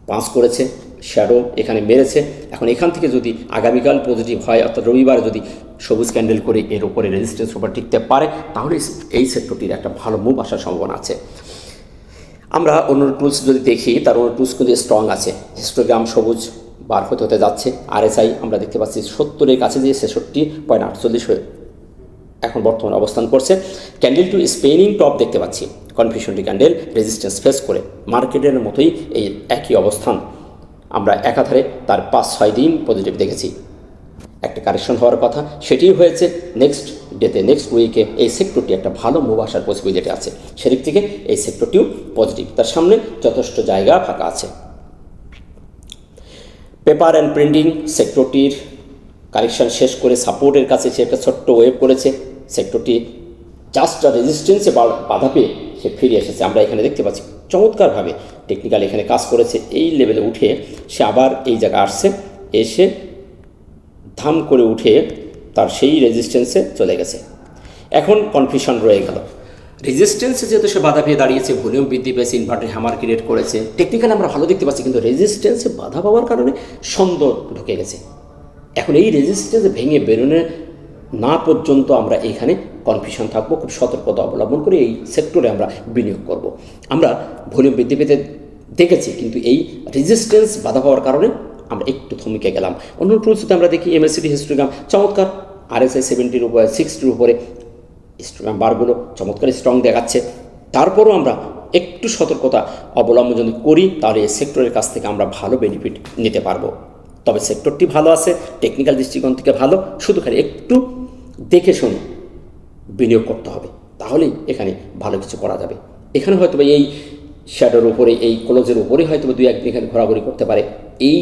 পাঁচ করেছে, শ্যাডো এখানে মেরেছে। এখন এখান থেকে যদি আগামীকাল পজিটিভ হয়, অর্থাৎ রবিবারে যদি সবুজ ক্যান্ডেল করে এর উপরে রেজিস্ট্যান্স উপর টিকতে পারে তাহলে এই সেক্টরটির একটা ভালো মুভ আসার সম্ভাবনা আছে। আমরা অন্য টুলস যদি দেখি তার অন্য টুলস কিন্তু স্ট্রং আছে, হিস্টোগ্রাম সবুজ বার হতে যাচ্ছে, RSI আমরা দেখতে পাচ্ছি 70-এর কাছে দিয়ে 66.48 হয়ে এখন বর্তমানে অবস্থান করছে। ক্যান্ডেল টু স্পেনিং টপ দেখতে পাচ্ছি, কনফিউশনটি ক্যান্ডেল রেজিস্ট্যান্স ফেস করে মার্কেটের মতোই এই একই অবস্থান আমরা একাধারে তার 5-6 দিন পজিটিভ দেখেছি। একটা কারেকশন হওয়ার কথা, সেটিই হয়েছে। নেক্সট ডেতে নেক্সট উইকে এই সেক্টরটি একটা ভালো মুভ আসার পসিবিলিটি আছে, সেদিক থেকে এই সেক্টরটিও পজিটিভ, তার সামনে যথেষ্ট জায়গা ফাঁকা আছে। পেপার অ্যান্ড প্রিন্টিং সেক্টরটির কারেকশন শেষ করে সাপোর্টের কাছে সে একটা ছোট্ট ওয়েভ করেছে, সেক্টরটি জাস্ট রেজিস্ট্যান্সে বাধা পেয়ে সে ফিরে এসেছে। আমরা এখানে দেখতে পাচ্ছি চমৎকারভাবে টেকনিক্যাল এখানে কাজ করেছে, এই লেভেলে উঠে সে আবার এই জায়গায় আসছে, এসে ধাম করে উঠে তার সেই রেজিস্ট্যান্সে চলে গেছে। এখন কনফিউশন রয়ে গেল, রেজিস্ট্যান্সে যেহেতু সে বাধা পেয়ে দাঁড়িয়েছে, ভলিউম বৃদ্ধি পেয়েছে, ইনভার্টার হ্যামার ক্রিয়েট করেছে, টেকনিক্যাল আমরা ভালো দেখতে পাচ্ছি, কিন্তু রেজিস্ট্যান্সে বাধা পাওয়ার কারণে সন্দেহ ঢুকে গেছে। এখন এই রেজিস্ট্যান্স ভেঙে বেরোনো না পর্যন্ত আমরা এখানে কনফিউশন থাকবো, খুব সতর্কতা অবলম্বন করে এই সেক্টরে আমরা বিনিয়োগ করব। আমরা ভলিউম বৃদ্ধি পেতে দেখেছি, কিন্তু এই রেজিস্ট্যান্স বাধা পাওয়ার কারণে আমরা একটু থমকে গেলাম। অন্য টুলসতে আমরা দেখি MACD হিস্টোগ্রাম চমৎকার, RSI 70-এর উপরে 60-এর উপরে হিস্টোগ্রাম বারগুলো চমৎকার স্ট্রং দেখাচ্ছে। তারপরও আমরা একটু সতর্কতা অবলম্বন যদি করি তাহলে এই সেক্টরের কাছ থেকে আমরা ভালো বেনিফিট নিতে পারবো। তবে সেক্টরটি ভালো আছে, টেকনিক্যাল দৃষ্টিকোণ থেকে ভালো, শুধু খালি একটু দেখে শুনে বিনিয়োগ করতে হবে, তাহলেই এখানে ভালো কিছু করা যাবে। এখানে হয়তো এই শ্যাডোর উপরে, এই ক্লোজের উপরে হয়তো 2-1 দিন এখানে ঘোরাঘুরি করতে পারে, এই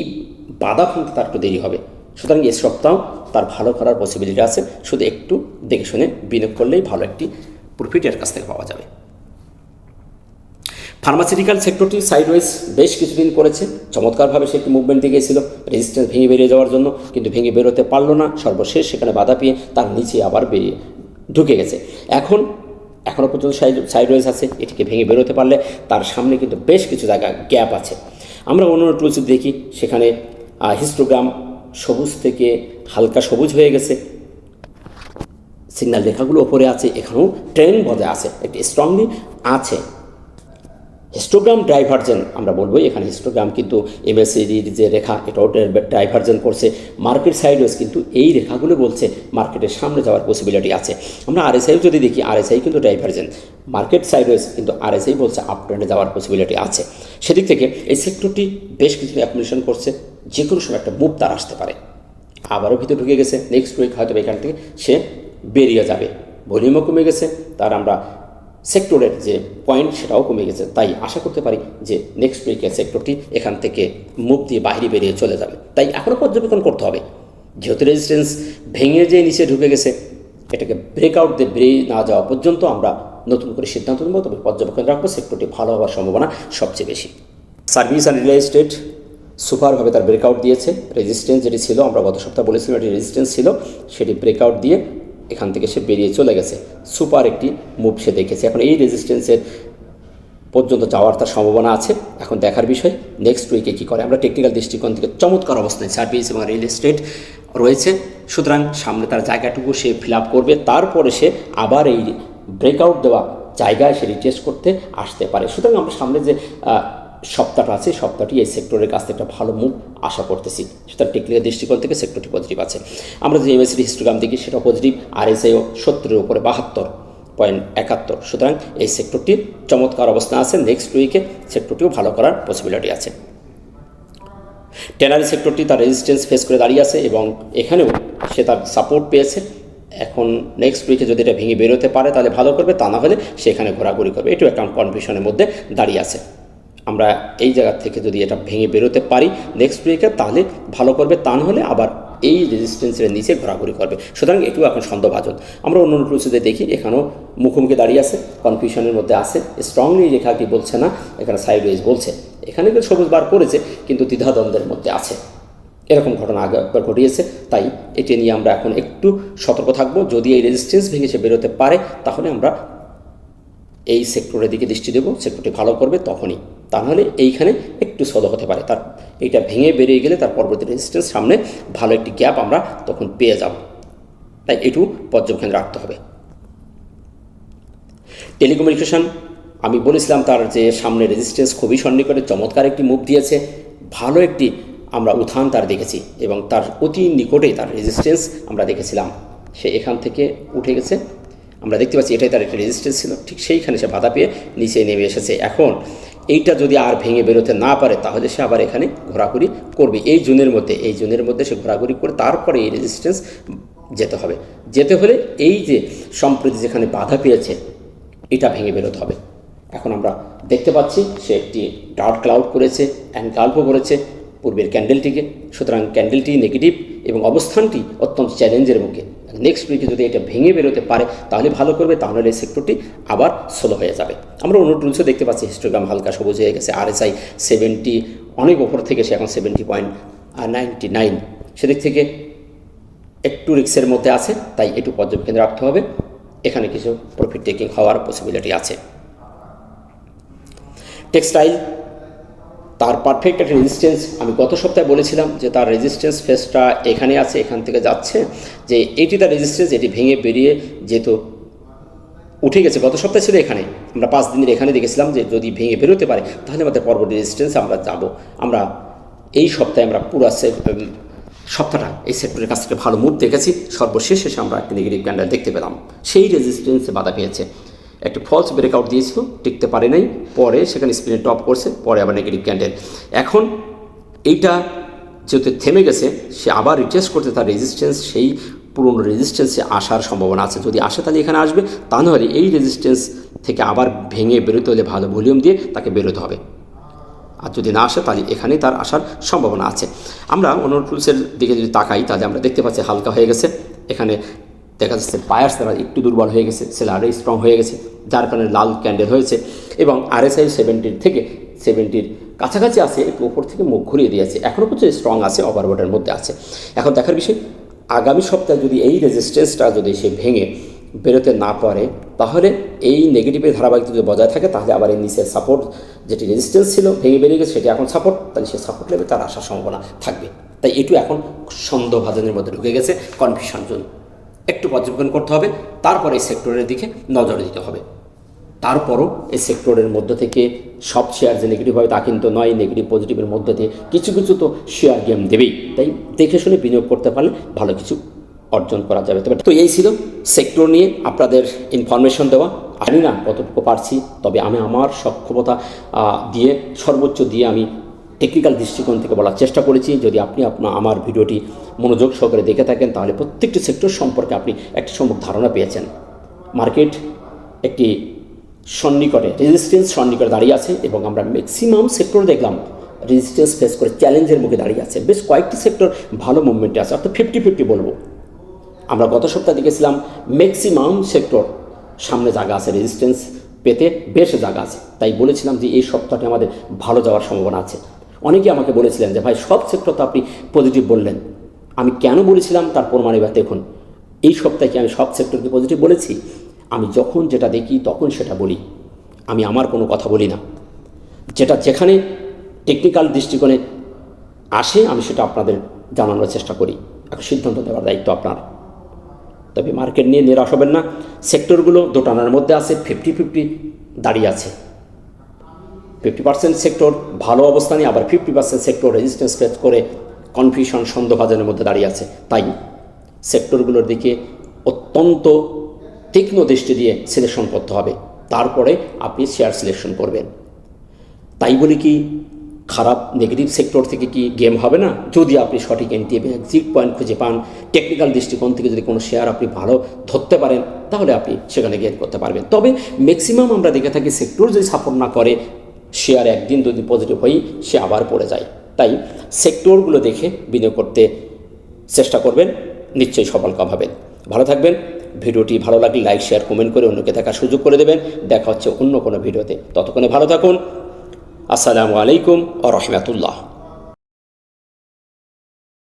বাধা ভাঙতে তার একটু দেরি হবে। সুতরাং এই সপ্তাহ তার ভালো করার পসিবিলিটি আছে, শুধু একটু দেখে শুনে বিনিয়োগ করলেই ভালো একটি প্রফিট এর কাছ থেকে পাওয়া যাবে। ফার্মাসিউটিক্যাল সেক্টরটি সাইডওয়েজ বেশ কিছুদিন করেছে, চমৎকারভাবে সে একটি মুভমেন্ট দিয়ে গিয়েছিল রেজিস্ট্যান্স ভেঙে বেরিয়ে যাওয়ার জন্য, কিন্তু ভেঙে বেরোতে পারলো না, সর্বশেষ সেখানে বাধা পেয়ে তার নিচে আবার বেরিয়ে ঢুকে গেছে। এখনও পর্যন্ত সাইডওয়েজ আছে, এটিকে ভেঙে বেরোতে পারলে তার সামনে কিন্তু বেশ কিছু জায়গা গ্যাপ আছে। আমরা অন্য টুলস দেখি, সেখানে হিস্টোগ্রাম সবুজ থেকে হালকা সবুজ হয়ে গেছে, সিগন্যাল রেখাগুলো ওপরে আছে, এখানেও ট্রেন্ড বজায় আছে, একটি স্ট্রংলি আছে। হিস্টোগ্রাম ডাইভার্জেন্ট আমরা বলবো, এখানে হিস্টোগ্রাম কিন্তু এমএসিডির যে রেখা এটাও ডাইভার্জেন্ট করছে, মার্কেট সাইডওয়েজ কিন্তু এই রেখাগুলো বলছে মার্কেটের সামনে যাওয়ার পসিবিলিটি আছে। আমরা আরএসআইও যদি দেখি, আরএসআই কিন্তু ডাইভার্জেন্ট, মার্কেট সাইডওয়েজ কিন্তু আরএসআই বলছে আপ ট্রেন্ডে যাওয়ার পসিবিলিটি আছে। সেদিক থেকে এই সেক্টরটি বেশ কিছু অ্যাকুমুলেশন করছে, যে কোনো সময় একটা মুভ তার আসতে পারে। আবারও ভিতরে ঢুকে গেছে, নেক্সট উইক হয়তো এখান থেকে সে বেরিয়ে যাবে, ভলিউমও কমে গেছে, তার আমরা সেক্টরের যে পয়েন্ট সেটাও কমে গেছে, তাই আশা করতে পারি যে নেক্সট উইকে সেক্টরটি এখান থেকে মুভ দিয়ে বাইরে বেরিয়ে চলে যাবে। তাই এখনও পর্যবেক্ষণ করতে হবে, যেহেতু রেজিস্ট্যান্স ভেঙে যে নিচে ঢুকে গেছে, এটাকে ব্রেকআউট দিয়ে বেরিয়ে না যাওয়া পর্যন্ত আমরা নতুন করে সিদ্ধান্ত নেব, তবে পর্যবেক্ষণ রাখবো, সেক্টরটি ভালো হওয়ার সম্ভাবনা সবচেয়ে বেশি। সার্ভিস অ্যান্ড রিয়েল এস্টেট সুপারভাবে তার ব্রেকআউট দিয়েছে, রেজিস্ট্যান্স যেটি ছিল আমরা গত সপ্তাহে বলেছিলাম এটি রেজিস্ট্যান্স ছিল, সেটি ব্রেকআউট দিয়ে এখান থেকে সে বেরিয়ে চলে গেছে, সুপার একটি মুভ সে দেখেছে। এখন এই রেজিস্ট্যান্সের পর্যন্ত যাওয়ার তার সম্ভাবনা আছে, এখন দেখার বিষয় নেক্সট উইকে কী করে। আমরা টেকনিক্যাল দৃষ্টিকোণ থেকে চমৎকার অবস্থায় সার্ভিস এবং রিয়েল এস্টেট রয়েছে, সুতরাং সামনে তার জায়গাটুকু সে ফিল আপ করবে, তারপরে সে আবার এই ব্রেকআউট দেওয়া জায়গায় সে রিটেস্ট করতে আসতে পারে। সুতরাং আমরা সামনে যে সপ্তাহটা আছে, সপ্তাহটি এই সেক্টরের কাছ থেকে একটা ভালো মুভ আশা করতেছি, সুতরাং টেকনিক্যাল দৃষ্টিকোণ থেকে সেক্টরটি পজিটিভ আছে। আমরা যে এমএসিডি হিস্টোগ্রাম দেখি সেটা পজিটিভ, আরএসআইও 70-এর উপরে 72.71, সুতরাং এই সেক্টরটি চমৎকার অবস্থা আছে, নেক্সট উইকে সেক্টরটিও ভালো করার পসিবিলিটি আছে। টেনারি সেক্টরটি তার রেজিস্ট্যান্স ফেস করে দাঁড়িয়ে আছে এবং এখানেও সে তার সাপোর্ট পেয়েছে। এখন নেক্সট উইকে যদি এটা ভেঙে বেরোতে পারে তাহলে ভালো করবে, তা না হলে সেখানে ঘোরাঘুরি করবে, এটিও একটা কনফিউশনের মধ্যে দাঁড়িয়ে আছে। আমরা এই জায়গা থেকে যদি এটা ভেঙে বেরোতে পারি নেক্সট উইকে তাহলে ভালো করবে, তা না হলে আবার এই রেজিস্ট্যান্সের নিচে ঘোরাঘুরি করবে, সুতরাং এটিও এখন সন্দেহভাজন। আমরা অন্য টুলসে দেখি, এখানেও মুখোমুখি দাঁড়িয়ে আছে, কনফিউশনের মধ্যে আছে, স্ট্রংলি রেখাটি বলছে না, এখানে সাইডওয়েজ বলছে, এখানে কিন্তু সবুজ বার করেছে কিন্তু দ্বিধাদ্বন্দ্বের মধ্যে আছে, এরকম ঘটনা আগে একবার ঘটিয়েছে। তাই এটি নিয়ে আমরা এখন একটু সতর্ক থাকবো, যদি এই রেজিস্ট্যান্স ভেঙে সে বেরোতে পারে তাহলে আমরা এই সেক্টরের দিকে দৃষ্টি দেবো, সেক্টরটি ভালো করবে তখনই, তা নাহলে এইখানে একটু স্লো হতে পারে, তার এইটা ভেঙে বেরিয়ে গেলে তার পরবর্তী রেজিস্ট্যান্স সামনে ভালো একটি গ্যাপ আমরা তখন পেয়ে যাব, তাই একটু পর্যবেক্ষণ রাখতে হবে। টেলিকমিউনিকেশন আমি বলেছিলাম তার যে সামনে রেজিস্ট্যান্স খুবই সন্নিকটে, চমৎকার একটি মুভ দিয়েছে, ভালো একটি আমরা উত্থান তার দেখেছি এবং তার অতি নিকটেই তার রেজিস্ট্যান্স আমরা দেখেছিলাম, সে এখান থেকে উঠে গেছে, আমরা দেখতে পাচ্ছি এটাই তার একটা রেজিস্ট্যান্স ছিল, ঠিক সেইখানে সে বাধা পেয়ে নিচে নেমে এসেছে। এখন এইটা যদি আর ভেঙে বেরোতে না পারে তাহলে সে আবার এখানে ঘোরাঘুরি করবে, এই জোনের মধ্যে সে ঘোরাঘুরি করে তারপরে এই রেজিস্ট্যান্স যেতে হলে এই যে সম্প্রতি যেখানে বাধা পেয়েছে এটা ভেঙে বেরোতে হবে। এখন আমরা দেখতে পাচ্ছি সে একটি ডার্ক ক্লাউড করেছে, এনকাল্পও করেছে পূর্বের ক্যান্ডেলটিকে, সুতরাং ক্যান্ডেলটি নেগেটিভ এবং অবস্থানটি অত্যন্ত চ্যালেঞ্জের মুখে। নেক্সট উইকে যদি এটা ভেঙে বেরোতে পারে তাহলে ভালো করবে, তাহলে এই সেক্টরটি আবার স্লো হয়ে যাবে। আমরা অন্য টুলসও দেখতে পাচ্ছি, হিস্টোগ্রাম হালকা সবুজ হয়ে গেছে, আরএসআই 70 অনেক ওপর থেকে সে এখন 70.99, সেদিক থেকে একটু রিক্সের মধ্যে আছে, তাই একটু পর্যবেক্ষণ রাখতে হবে, এখানে কিছু প্রফিট টেকিং হওয়ার পসিবিলিটি আছে। টেক্সটাইল তার পারফেক্ট একটা রেজিস্ট্যান্স, আমি গত সপ্তাহে বলেছিলাম যে তার রেজিস্ট্যান্স ফেসটা এখানে আছে, এখান থেকে যাচ্ছে, যে এটি তার রেজিস্ট্যান্স, এটি ভেঙে বেরিয়ে যেহেতু উঠে গেছে, গত সপ্তাহে ছিল এখানে, আমরা 5 দিনের এখানে দেখেছিলাম যে যদি ভেঙে বেরোতে পারে তাহলে আমাদের পরবর্তী রেজিস্ট্যান্স আমরা যাব। আমরা এই সপ্তাহে আমরা পুরো সপ্তাহটা এই সেক্টরের কাছ থেকে ভালো মুভ দেখেছি, সর্বশেষ এসে আমরা একটা নেগেটিভ ক্যান্ডেল দেখতে পেলাম, সেই রেজিস্ট্যান্সে বাধা পেয়েছে। একটি ফলস ব্রেকআউট দিয়েছিল, টিকতে পারে নাই, পরে সেখানে স্পিনে টপ করছে, পরে আবার নেগেটিভ ক্যান্ডেল। এখন এইটা যেহেতু থেমে গেছে, সে আবার রিটেস্ট করতে তার রেজিস্ট্যান্স, সেই পুরনো রেজিস্ট্যান্সে আসার সম্ভাবনা আছে। যদি আসে তাহলে এখানে আসবে, তা নাহলে এই রেজিস্ট্যান্স থেকে আবার ভেঙে বেরোতে হলে ভালো ভলিউম দিয়ে তাকে বেরোতে হবে। আর যদি না আসে তাহলে এখানে তার আসার সম্ভাবনা আছে। আমরা অন্য টুলসের দিকে যদি তাকাই তাহলে আমরা দেখতে পাচ্ছি হালকা হয়ে গেছে। এখানে দেখা যাচ্ছে বায়ার্স তারা একটু দুর্বল হয়ে গেছে, সেলারে স্ট্রং হয়ে গেছে, যার কারণে লাল ক্যান্ডেল হয়েছে। এবং RSI 70 থেকে 70 কাছাকাছি আছে, একটু উপর থেকে মুখ ঘুরিয়ে দিয়েছে, এখনও পর্যন্ত স্ট্রং আছে, ওভারবোটের মধ্যে আছে। এখন দেখার বিষয়, আগামী সপ্তাহে যদি এই রেজিস্ট্যান্সটা যদি সে ভেঙে বেরোতে না পারে, তাহলে এই নেগেটিভের ধারাবাহিকতা যদি বজায় থাকে, তাহলে আবার এই নিচের সাপোর্ট যেটি রেজিস্ট্যান্স ছিল ভেঙে বেরিয়ে গেছে, সেটি এখন সাপোর্ট, তাহলে সে সাপোর্ট লেভেলে তার আসার সম্ভাবনা থাকবে। তাই এটু এখন সন্দেহভাজনের মধ্যে ঢুকে গেছে, কনফিউশন জোন। একটু পর্যবেক্ষণ করতে হবে, তারপরে এই সেক্টরের দিকে নজর দিতে হবে। তারপরও এই সেক্টরের মধ্য থেকে সব শেয়ার যে নেগেটিভ হবে তা কিন্তু নয়, নেগেটিভ পজিটিভের মধ্যে দিয়ে কিছু কিছু তো শেয়ার গেম দেবেই। তাই দেখে শুনে বিনিয়োগ করতে পারলে ভালো কিছু অর্জন করা যাবে। তো এই ছিল সেক্টর নিয়ে আপনাদের ইনফরমেশন দেওয়া। জানি না কতটুকু পারছি, তবে আমি আমার সক্ষমতা দিয়ে সর্বোচ্চ দিয়ে আমি টেকনিক্যাল দৃষ্টিকোণ থেকে বলার চেষ্টা করেছি। যদি আপনি আমার ভিডিওটি মনোযোগ সহকারে দেখে থাকেন, তাহলে প্রত্যেকটি সেক্টর সম্পর্কে আপনি একটি সম্যক ধারণা পেয়েছেন। মার্কেট একটি সন্নিকটে রেজিস্ট্যান্স সন্নিকটে দাঁড়িয়ে আছে, এবং আমরা ম্যাক্সিমাম সেক্টর দেখলাম রেজিস্ট্যান্স ফেস করে চ্যালেঞ্জের মুখে দাঁড়িয়ে আছে। বেশ কয়েকটি সেক্টর ভালো মুভমেন্টে আছে, অর্থাৎ 50-50 বলবো। আমরা গত সপ্তাহে দেখেছিলাম ম্যাক্সিমাম সেক্টর সামনে জায়গা আছে, রেজিস্ট্যান্স পেতে বেশ জায়গা আছে। তাই বলেছিলাম যে এই সপ্তাহটি আমাদের ভালো যাওয়ার সম্ভাবনা আছে। অনেকে আমাকে বলেছিলেন যে ভাই সব সেক্টর তো আপনি পজিটিভ বললেন, আমি কেন বলেছিলাম তার প্রমাণ এবার দেখুন। এই সপ্তাহে কি আমি সব সেক্টরকে পজিটিভ বলেছি? আমি যখন যেটা দেখি তখন সেটা বলি, আমি আমার কোনো কথা বলি না। যেটা যেখানে টেকনিক্যাল দৃষ্টিকোণে আসে আমি সেটা আপনাদের জানানোর চেষ্টা করি। এখন সিদ্ধান্ত দেওয়ার দায়িত্ব আপনার। তবে মার্কেট নিয়ে নিরাশ হবেন না, সেক্টরগুলো দোটানার মধ্যে আছে, 50-50 দাঁড়িয়ে আছে। 50% সেক্টর ভালো অবস্থানে, আবার 50% সেক্টর রেজিস্ট্যান্স ফেস করে কনফিউশন সন্দেহভাজনের মধ্যে দাঁড়িয়ে আছে। তাই সেক্টরগুলোর দিকে অত্যন্ত তীক্ষ্ণ দৃষ্টি দিয়ে সিলেকশন করতে হবে, তারপরে আপনি শেয়ার সিলেকশন করবেন। তাই বলি কি খারাপ নেগেটিভ সেক্টর থেকে কি গেম হবে না? যদি আপনি সঠিক এন্ট্রি এবং এক্সিট পয়েন্ট খুঁজে পান, টেকনিক্যাল দৃষ্টিকোণ থেকে যদি কোনো শেয়ার আপনি ভালো ধরতে পারেন, তাহলে আপনি সেখানে গেইন করতে পারবেন। তবে ম্যাক্সিমাম আমরা দেখে থাকি সেক্টর যদি সাপোর্ট না করে, শেয়ার একদিন যদি পজিটিভ হই সে আবার পড়ে যায়। তাই সেক্টরগুলো দেখে বিনিয়োগ করতে চেষ্টা করবেন, নিশ্চয়ই সফলকাম হবেন। ভালো থাকবেন। ভিডিওটি ভালো লাগলে লাইক, শেয়ার, কমেন্ট করে অন্যকে দেখার সুযোগ করে দেবেন। দেখা হচ্ছে অন্য কোনো ভিডিওতে, ততক্ষণে ভালো থাকুন। আসসালামু আলাইকুম ওয়া রাহমাতুল্লাহ।